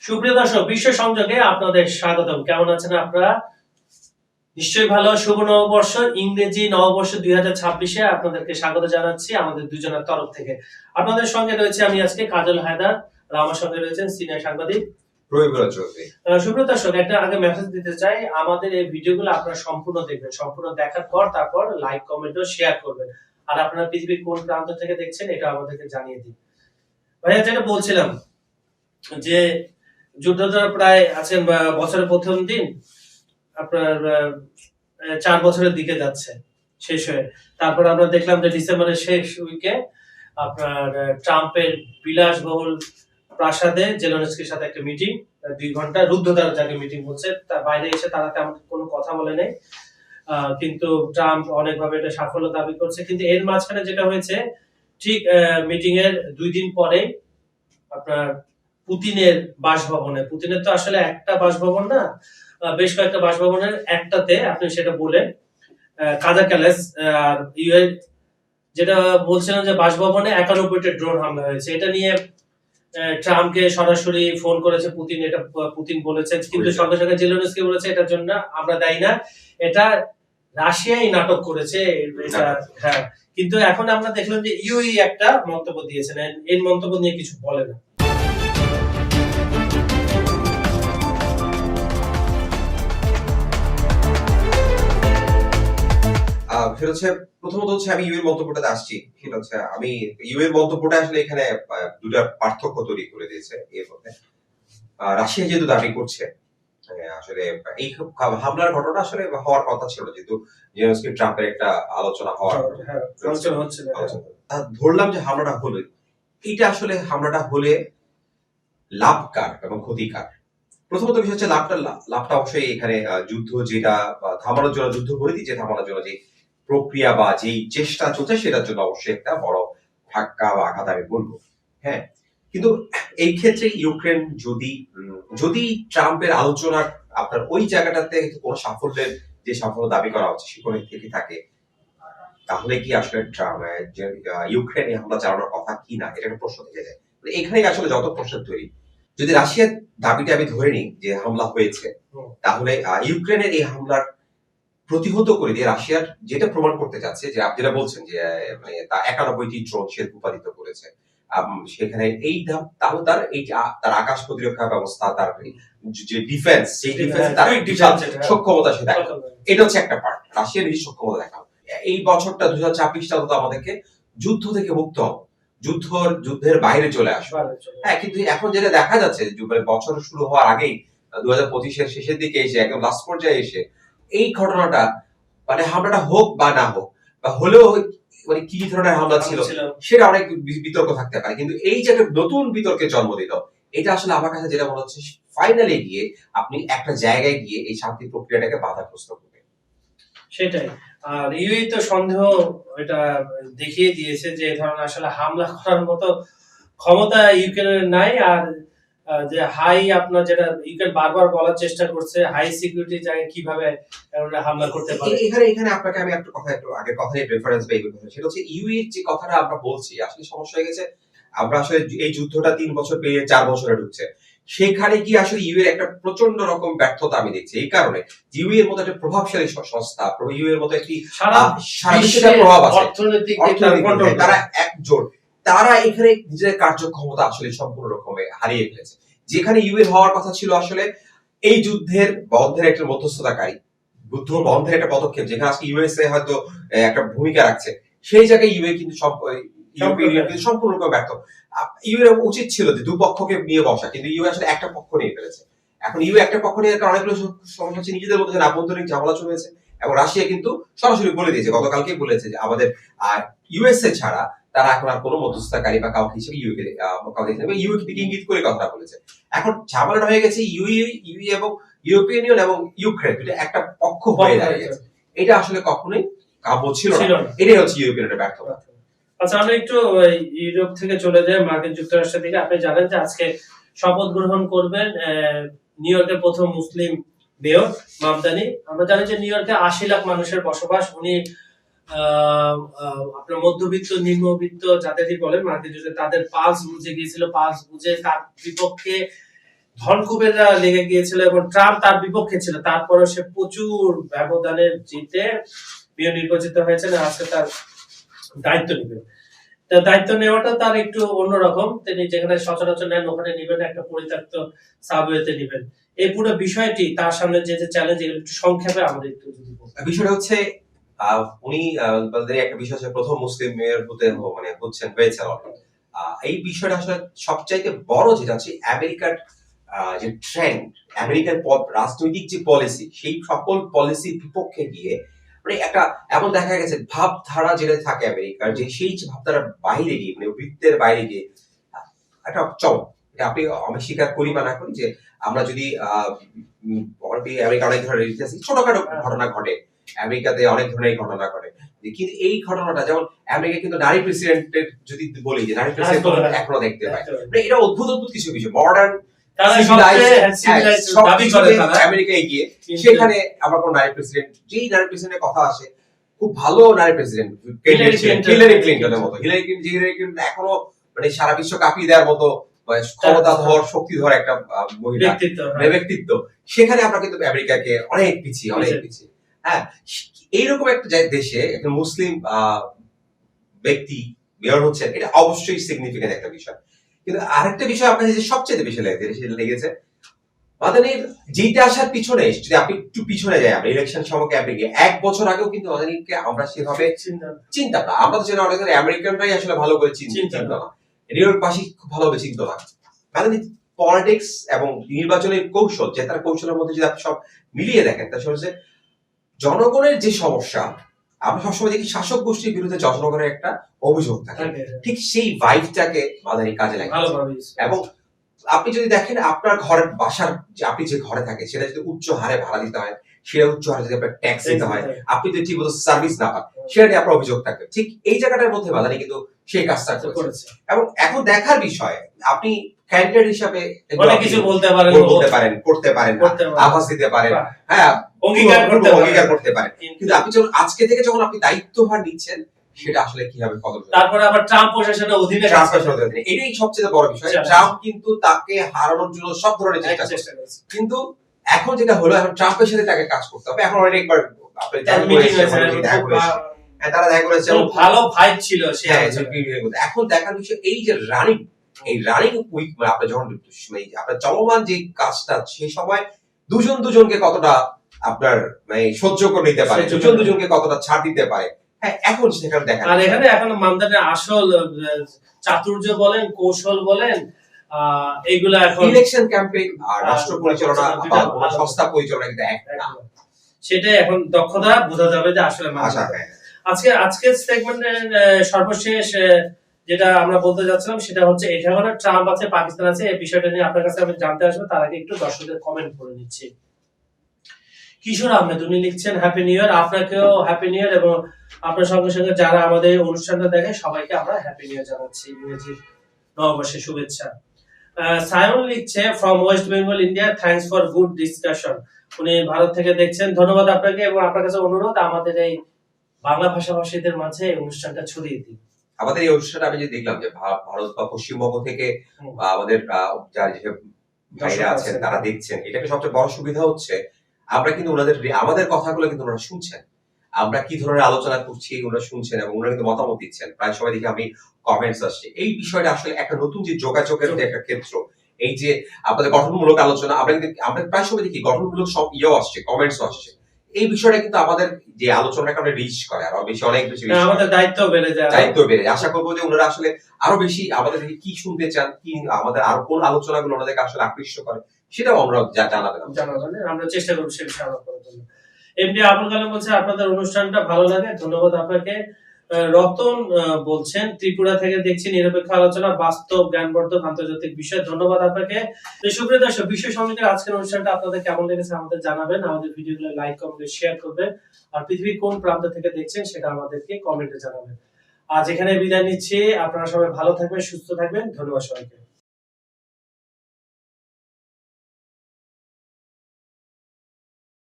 সুপ্রিয় দর্শক, বিশ্ব সংযোগে আপনাদের স্বাগতম। কেমন আছেন আপনারা? নিশ্চয়ই ভালো। শুভ নববর্ষ, ইংরেজি নববর্ষ 2026-এ আপনাদেরকে স্বাগত জানাচ্ছি আমাদের দুজনের তরফ থেকে। আপনাদের সঙ্গে রয়েছে আমি আজকে কাজল হায়দার, আর আমার সঙ্গে রয়েছেন সিনিয়র সাংবাদিক রবিবার চৌধুরী। সুপ্রিয় দর্শক, একটা আগে মেসেজ দিতে চাই, আমাদের এই ভিডিওগুলো আপনারা সম্পূর্ণ দেখবেন। সম্পূর্ণ দেখার পর তারপর লাইক, কমেন্ট ও শেয়ার করবেন। আর আপনারা পৃথিবীর কোন প্রান্ত থেকে দেখছেন এটা আমাদেরকে জানিয়ে দিন। ভাইয়া, যেটা বলছিলাম যে যুদ্ধটা প্রায় আছেন বছরের প্রথম দিন, আপনার 4 বছরের দিকে যাচ্ছে শেষ হয়ে। তারপর আমরা দেখলাম যে ডিসেম্বরের শেষ উইকে আপনার ট্রাম্পের বিলাসবহুল প্রাসাদে জেলেনস্কির সাথে একটা মিটিং, 2 ঘন্টা রুদ্ধদ্বার যাকে মিটিং বলছে, তার বাইরে এসে তারা তেমন কোনো কথা বলে নাই। কিন্তু ট্রাম্প অনেকভাবে এটা সাফল্য দাবি করছে। কিন্তু এর মাঝখানে যেটা হয়েছে, ঠিক মিটিং এর 2 দিন পরে আপনার পুতিনের বাসভবনে, পুতিনের তো আসলে একটা বাসভবন না, বেশ কয়েকটা বাসভবনের একটাতে আপনি সেটা বলেন কাজাকালেস, আর ইউএস যেটা বলছিলেন যে বাসভবনে 91টা ড্রোন হামলা হয়েছে। এটা নিয়ে ট্রাম্পকে সরাসরি ফোন করেছে পুতিন, এটা পুতিন বলেছে। কিন্তু সঙ্গে সঙ্গে জেলেনস্কি বলেছে এটার জন্য আমরা দায়ী না, এটা রাশিয়াই নাটক করেছে এটা। হ্যাঁ, কিন্তু এখন আমরা দেখলাম যে ইউই একটা মন্তব্য দিয়েছেন, এই মন্তব্য নিয়ে কিছু বলে না। সেটা হচ্ছে প্রথমত হচ্ছে আমি ইউ এর মন্তব্যটাতে আসছি। সেটা হচ্ছে আমি ইউ এর মন্তব্যটা আসলে এখানে দুটা পার্থক্য তৈরি করে দিয়েছে। এর মধ্যে রাশিয়া যেহেতু দাবি করছে আসলে এই হামলার ঘটনা আসলে হওয়ার কথা ছিল, যেহেতু জেলেনস্কি ট্রাম্পের একটা আলোচনা হওয়ার ধরলাম যে হামলাটা হলো, এইটা আসলে হামলাটা হলে লাভ কার এবং ক্ষতি কার। প্রথমত বিষয় হচ্ছে লাভটা অবশ্যই এখানে যুদ্ধ যেটা থামানোর জন্য, যুদ্ধ পরিধি যে থামানোর জন্য যে প্রক্রিয়া বা যেই চেষ্টা চলছে সেটার জন্য অবশ্যই একটা বড় ধাক্কা বা আঘাত আমি বলবো। হ্যাঁ, কিন্তু এই ক্ষেত্রে ইউক্রেন যদি ট্রাম্পের আলোচনার আপনার ওই জায়গাটাতে কোনো সাফল্যের যে সাফল্য দাবি করা হচ্ছে সেখানে থেকে থাকে, তাহলে কি আসলে ইউক্রেনে হামলা চালানোর কথা কি না, এটা একটা প্রশ্ন থেকে যায়। এখানেই আসলে যত প্রশ্ন তৈরি। যদি রাশিয়ার দাবিটা আমি ধরে নিই যে হামলা হয়েছে, তাহলে ইউক্রেনের এই হামলার প্রতিহত করে দিয়ে রাশিয়ার যেটা প্রমাণ করতে চাচ্ছে, যে আপনি যেটা বলছেন যে মানে তা 91টি ড্রোন সে উৎপাদিত করেছে, সেখানে এই তাহলে তার আকাশ প্রতিরক্ষা ব্যবস্থা, তার যে ডিফেন্স, সেই ডিফেন্স তার সক্ষমতা সে দেখালো। এটা হচ্ছে একটা পার্ট, রাশিয়ার নিজের সক্ষমতা দেখালো। এই বছরটা 2024টা তো আমাদেরকে যুদ্ধ থেকে মুক্ত হবো, যুদ্ধের বাইরে চলে আসবে। হ্যাঁ, কিন্তু এখন যেটা দেখা যাচ্ছে বছর শুরু হওয়ার আগেই 2025-এর শেষের দিকে এসে একদম লাস্ট পর্যায়ে এসে এই ঘটনাটা, মানে হামলাটা হোক বা না হোক, বা হলেও মানে কি ধরনের হামলা ছিল সেটা অনেক বিতর্ক থাকতে পারে, কিন্তু এই যে একটা নতুন বিতর্কের জন্ম দিল, এটা আসলে আমার কাছে যেটা মনে হচ্ছে ফাইনালি গিয়ে আপনি একটা জায়গায় গিয়ে এই শান্তি প্রক্রিয়াটাকে বাধাগ্রস্ত করবে। সেটাই। আর ইউই তো সন্দেহ এটা দেখিয়ে দিয়েছে যে এই ধরনের আসলে হামলা করার মতো ক্ষমতা ইউক্রেনের নাই। আর যে হাই আপনার যেটা ইউক্রেন বারবার বলার চেষ্টা করছে, হাই সিকিউরিটি জায়গায় কিভাবে হামলা করতে পারে। এখানে আপনাকে আমি একটা কথা, একটু আগের কথাই রেফারেন্স বা এই কথা, সেটা হচ্ছে ইউই যে কথাটা আমরা বলছি, আসলে সমস্যা হয়ে গেছে। আমরা আসলে এই যুদ্ধটা 3 বছর পেরিয়ে 4 বছরে ঢুকছে, সেখানে কি আসলে ইউ এর একটা প্রচন্ড রকম ব্যর্থতা আমি দেখছি। এই কারণে ইউ এর মতো একটা প্রভাবশালী সংস্থা, ইউ এর মতো একটি সারা বিশ্বে প্রভাব আছে, অর্থনৈতিক তারা একজোট, তারা এখানে নিজেদের কার্যক্ষমতা আসলে সম্পূর্ণ রকমে হারিয়ে ফেলেছে। যেখানে ইউ এর হওয়ার কথা ছিল আসলে এই যুদ্ধের বন্ধের একটা মধ্যস্থতাকারী, যুদ্ধ বন্ধের একটা পদক্ষেপ, যেখানে আজকে ইউএসএ হয়তো একটা ভূমিকা রাখছে, সেই জায়গায় ইউএ কিন্তু ইউরোপিয়ান ইউনিয়ন কিন্তু সম্পূর্ণরূপে ব্যর্থ। ইউ এর উচিত ছিল যে দুপক্ষকে নিয়ে বসা, কিন্তু ইউ আসলে একটা পক্ষ নিয়ে ফেলেছে। এখন ইউ একটা পক্ষ নিয়ে অনেকগুলো সমস্যা হচ্ছে, নিজেদের মধ্যে আভ্যন্তরীণ ঝামেলা চলেছে, এবং রাশিয়া কিন্তু সরাসরি বলে দিয়েছে, গতকালকেই বলেছে যে আমাদের ইউএসএ ছাড়া তারা এখন আর কোনো মধ্যস্থতাকারী বা কাউকে হিসেবে ইউকে দিকে ইঙ্গিত করে কথাটা বলেছে। এখন ঝামেলাটা হয়ে গেছে ইউ এবং ইউরোপিয়ান ইউনিয়ন এবং ইউক্রেন দুটো একটা পক্ষ হয়ে দাঁড়িয়ে গেছে। এটা আসলে কখনোই কাম্য ছিল না। এটাই হচ্ছে ইউরোপিয়ানের ব্যর্থতা। আচ্ছা, আমরা একটু ইউরোপ থেকে চলে যাই মার্কিন যুক্তরাষ্ট্রের দিকে। আপনি জানেন যে আজকে শপথ গ্রহণ করবেন নিউ ইয়র্কের প্রথম মুসলিম মেয়র মামদানি। আমরা জানি যে নিউ ইয়র্কে 80 লাখ মানুষের বসবাস। উনি আপনার মধ্যবিত্ত, নিম্নবিত্ত যাদেরই বলেন মার্কিন যুক্তরাষ্ট্রে, তাদের পালস বুঝে গিয়েছিল। পালস বুঝে তার বিপক্ষে ধনকুবেররা লেগে গিয়েছিল এবং ট্রাম্প তার বিপক্ষে ছিল, তারপরেও সে প্রচুর ব্যবধানে জিতে মেয়র নির্বাচিত হয়েছেন। আজকে তার দায়িত্ব নেবেন। তার দায়িত্ব নেওয়াটা তার একটু অন্যরকম, তিনি যেখানে সচরাচর নেন ওখানে নেবেন, একটা পরিত্যক্ত সাবওয়েতে নেবেন। এই পুরো বিষয়টি তার সামনে যে যে চ্যালেঞ্জ, এগুলো একটু সংক্ষেপে আমাদের একটু যদি বলতেন। বিষয়টা হচ্ছে উনি বলতে একটা বিষয় হচ্ছে প্রথম মুসলিম মেয়র হতে মানে হয়েছে already। এই বিষয়টা আসলে সবচাইতে বড় যেটা হচ্ছে আমেরিকার যে ট্রেন্ড, আমেরিকার রাজনৈতিক যে পলিসি, সেই সকল পলিসির বিপক্ষে গিয়ে মানে একটা এমন দেখা গেছে ভাবধারা যেটা থাকে আমেরিকার, যে সেই ভাবধারার বাইরে গিয়ে মানে বৃত্তের বাইরে গিয়ে একটা চমক। আপনি আমি স্বীকার করি বা না করি যে আমরা যদি আমেরিকা অনেক ধরনের ঐতিহাসিক ছোটখাটো ঘটনা ঘটে, আমেরিকাতে অনেক ধরনের ঘটনা ঘটে, কিন্তু এই ঘটনাটা যেমন আমেরিকা কিন্তু নারী প্রেসিডেন্টের যদি বলি যে নারী প্রেসিডেন্ট এখনো দেখতে পায়, মানে এটা অদ্ভুত অদ্ভুত কিছু বিষয় মডার্ন আমেরিকা এগিয়ে, সেখানে আমার কোন নারী প্রেসিডেন্ট, যেই নারী প্রেসিডেন্টের কথা আসে খুব ভালো নারী প্রেসিডেন্ট হিলারি ক্লিন্টনের মতো, হিলারি ক্লিন্টন এখনো মানে সারা বিশ্ব কাঁপিয়ে দেওয়ার মতো ক্ষমতাধর শক্তিধর একটা মহিলা ব্যক্তিত্ব, সেখানে আমরা কিন্তু আমেরিকাকে অনেক পিছিয়ে হ্যাঁ। এইরকম একটা দেশে একটা মুসলিম ব্যক্তি মেয়র হচ্ছেন, এটা অবশ্যই সিগনিফিকেন্ট একটা বিষয়। কিন্তু আরেকটা বিষয় আপনার যে সবচেয়ে বেশি লেগেছে মাদানির যেটা আসার পিছনে, যদি আপনি একটু পিছনে যাই আমরা ইলেকশন সম্পর্কে আপনি এক বছর আগেও কিন্তু মাদানিকে আমরা সেভাবে চিন্তা না, আমরা তো জানি অনেক আমেরিকানরাই আসলে ভালো করে চিন্তা না, নিউ ইয়র্কবাসী খুব ভালোভাবে চিন্তা না। মাদানি পলিটিক্স এবং নির্বাচনের কৌশল, যে তার কৌশলের মধ্যে যদি আপনি সব মিলিয়ে দেখেন, তা হচ্ছে জনগণের যে সমস্যা, আমরা সবসময় দেখি শাসক গোষ্ঠীর বিরুদ্ধে জনগণের একটা অভিযোগ থাকে, ঠিক সেই ভাইবটাকে মাদানি কাজে লাগে। এবং আপনি যদি দেখেন আপনার ঘরের বাসার যে আপনি যে ঘরে থাকেন সেটা যদি উচ্চ হারে ভাড়া দিতে হয়, সেটা উচ্চ হারে যদি আপনার ট্যাক্স দিতে হয়, আপনি যদি ঠিক মতো সার্ভিস না পান, সেটা নিয়ে আপনার অভিযোগ থাকবে। ঠিক এই জায়গাটার মধ্যে মাদানি কিন্তু সেই কাজটা করেছে। এবং এখন দেখার বিষয়, আপনি ক্যান্ডিডেট হিসাবে অনেক কিছু বলতে পারেন, করতে পারেন, আভাস দিতে পারেন, হ্যাঁ অঙ্গীকার করতে পারেন, কিন্তু আপনি যখন আজকে থেকে যখন আপনি দায়িত্বভার নিচ্ছেন, সেটা আসলে কিভাবে কদর, তারপরে আবার ট্রাম্প প্রশাসনের অধীনে, এটাই সবচেয়ে বড় বিষয়। ট্রাম্প কিন্তু তাকে হারানোর জন্য সব ধরনের চেষ্টা করেছে, কিন্তু এখন যেটা হলো, এখন ট্রাম্পের সাথে তাকে কাজ করতে হবে। এখন অনেকবার তারা দেখা করেছে, ভালো ভাইব ছিল। এখন দেখার বিষয় এই যে রানিং, এই রানিং উইক মানে আপনার যখন আপনার চলমান যে কাজটা, সেই সময় দুজনকে কতটা আপনার মানে সহ্য করে নিতে পারে, দুজনকে কতটা ছাড় দিতে পারে, হ্যাঁ এখন সেখানে দেখা। আর এখানে এখন মামদানের আসল চাতুর্য বলেন, কৌশল বলেন, এইগুলা এখন ইলেকশন ক্যাম্পেইন আর রাষ্ট্র পরিচালনা বা সংস্থা পরিচালনা কিন্তু এক না, সেটাই এখন দক্ষতা বোঝা যাবে যে আসলে আজকের সেগমেন্টের সর্বশেষ যেটা আমরা বলতে যাচ্ছিলাম সেটা হচ্ছে, এখানে ট্রাম্প আছে, পাকিস্তান আছে, এই বিষয়টা নিয়ে আপনার কাছে আমি জানতে আসবো। তার আগে একটু দর্শকদের কমেন্ট করে নিচ্ছি। কিশোর আহমেদ উনি লিখছেন হ্যাপি নিউ ইয়ার, আপনাকেও হ্যাপি নিউ ইয়ার, এবং আপনার সঙ্গে সঙ্গে যারা আমাদের অনুষ্ঠানটা দেখে সবাইকে আমরা হ্যাপি নিউ ইয়ার জানাচ্ছি, ইংরেজি নববর্ষের শুভেচ্ছা। সায়ন লিখছে from West Bengal India, thanks for good discussion. উনি ভারত থেকে দেখছেন, ধন্যবাদ আপনাকে, এবং আপনার কাছে অনুরোধ আমাদের এই বাংলা ভাষাভাষীদের মাঝে এই অনুষ্ঠানটা ছড়িয়ে দিন। আমাদের এই অনুষ্ঠানটা আমি যে দেখলাম যে ভারত বা পশ্চিমবঙ্গ থেকে আমাদের যারা ভাইরা আছেন তারা দেখছেন, এটাকে সবচেয়ে বড় সুবিধা হচ্ছে আমরা কিন্তু আমাদের কথাগুলো কিন্তু ওনারা শুনছেন, আমরা কি ধরনের আলোচনা করছি ওনারা শুনছেন, এবং ওনারা কিন্তু মতামত দিচ্ছেন। প্রায় সময় দেখি আমি কমেন্টস আসছে, এই বিষয়টা আসলে একটা নতুন যে যোগাযোগের যে একটা ক্ষেত্র, এই যে আমাদের গঠনমূলক আলোচনা, আমরা প্রায় সময় দেখি গঠনমূলক সব আসছে, কমেন্টস আসছে, এই বিষয়টা কিন্তু আমাদের যে আলোচনাকে আমরা রিচ করে আরো বেশি, অনেক বেশি আমাদের দায়িত্ব বেড়ে যায়। আশা করবো যে ওনারা আসলে আরো বেশি আমাদের থেকে কি শুনতে চান, কি আমাদের আরো কোন আলোচনাগুলো ওনাদেরকে আসলে আকৃষ্ট করে, সেটাও আমরা জানাবেন, আমরা চেষ্টা করব সে বিষয়ে আলাপ করার জন্য। এমডি আবুল কালাম বলছে আপনাদের অনুষ্ঠানটা ভালো লাগে, ধন্যবাদ আপনাকে। রতন বলছেন ত্রিপুরা থেকে দেখছি নিরপেক্ষ আলোচনা, বাস্তব জ্ঞানবর্ধক আন্তর্জাতিক বিষয়, ধন্যবাদ আপনাকে। সুপ্রিয় দর্শক, বিশ্ব সমিতির আজকের অনুষ্ঠানটা আপনাদের কেমন লেগেছে আমাদের জানাবেন, আমাদের ভিডিওগুলো লাইক কমেন্ট শেয়ার করবেন, আর পৃথিবীর কোন প্রান্ত থেকে দেখছেন সেটা আমাদেরকে কমেন্টে জানাবেন। আজ এখানে বিদায় নিচ্ছি, আপনারা সবাই ভালো থাকবেন, সুস্থ থাকবেন, ধন্যবাদ সবাইকে।